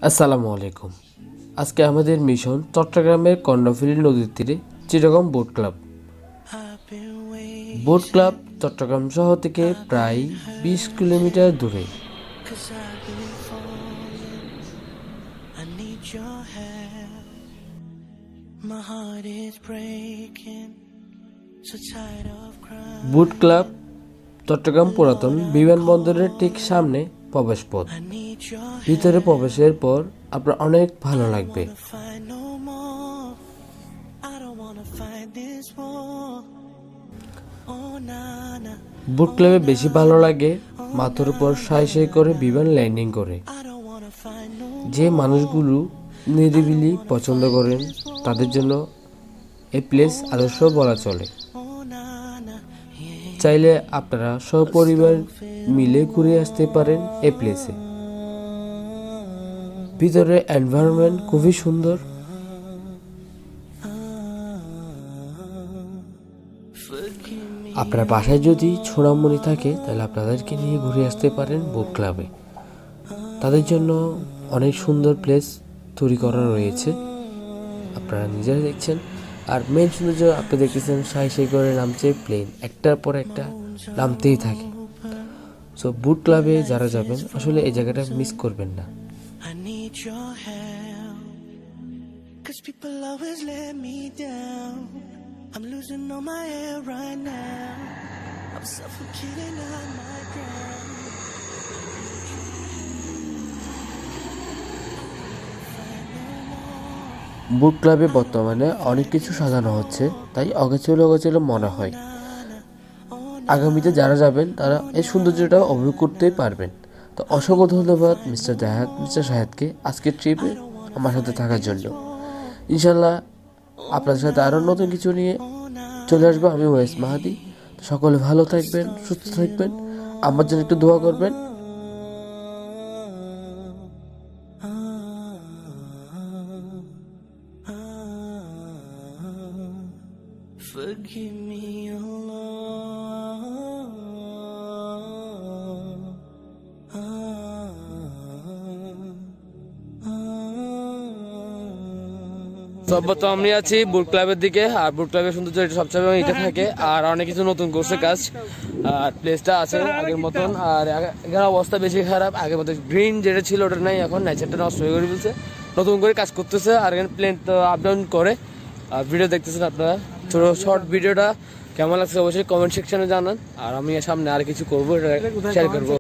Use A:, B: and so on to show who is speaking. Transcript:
A: আসসালামু আলাইকুম। আজকে আমাদের মিশন চট্টগ্রামের কর্ণফুলী নদীর তীরে Chittagong boat club. Boat club Chattogram শহর থেকে প্রায় 20 কিলোমিটার দূরে। বোট ক্লাব চট্টগ্রাম পুরাতন বিমানবন্দরের ঠিক সামনে প্রবেশ পথ। ভিতরে প্রবেশের পর আপনার অনেক ভালো লাগবে। বোট ক্লাবে বেশি ভালো লাগে মাথার উপর সাই সাই করে বিমান ল্যান্ডিং করে। যে মানুষগুলো নিরিবিলি পছন্দ করেন তাদের জন্য এই প্লেস আদর্শ বলা চলে। চাইলে আপনারা সপরিবার মিলে ঘুরে আসতে পারেন এই প্লেসে। ভিতরে এনভায়রনমেন্ট খুবই সুন্দর। আপনার বাসায় যদি ছোড়ামণি থাকে তাহলে আপনাদেরকে নিয়ে ঘুরে আসতে পারেন বোট ক্লাবে। তাদের জন্য অনেক সুন্দর প্লেস তৈরি করা রয়েছে, আপনারা নিজেরা দেখছেন। আর মেন সৌন্দর্য আপনি দেখতেছেন, সাই সাই করে নামছে প্লেন, একটার পর একটা নামতেই থাকে। সো বোট ক্লাবে যারা যাবেন আসলে এই জায়গাটা মিস করবেন না। বোট ক্লাবে বর্তমানে অনেক কিছু সাজানো হচ্ছে, তাই অগোছালো অগোছালো মনে হয়। আগামীতে যারা যাবেন তারা এই সৌন্দর্যটা উপভোগ করতেই পারবেন। তো অসংখ্য ধন্যবাদ মিস্টার শাহেদকে আজকের ট্রিপে আমার সাথে থাকার জন্য। ইনশাল্লাহ আপনাদের সাথে আরও নতুন কিছু নিয়ে চলে আসবো। আমি মাহাদি। সকলে ভালো থাকবেন, সুস্থ থাকবেন, আমার জন্য একটু দোয়া করবেন।
B: Forgive me,
C: তো আমি আছি বোট ক্লাবের দিকে। আর বোট ক্লাবের সৌন্দর্য এটা সবসময় এটা থাকে। আর অনেক কিছু নতুন করছে কাজ, আর প্লেসটা আছে আগের মতন। আর এখানে অবস্থা বেশি খারাপ, আগের মতো গ্রিন যেটা ছিল ওটা নাই, এখন নেচারটা নষ্ট হয়ে করে ফেলছে, নতুন করে কাজ করতেছে। আর এখানে প্লেন তো আপ ডাউন করে। আর ভিডিও দেখতেছেন আপনারা, ছোটো শর্ট ভিডিওটা কেমন লাগছে অবশ্যই কমেন্ট সেকশনে জানান। আর আমি সামনে আর কিছু করবো, এটা শেয়ার করবো।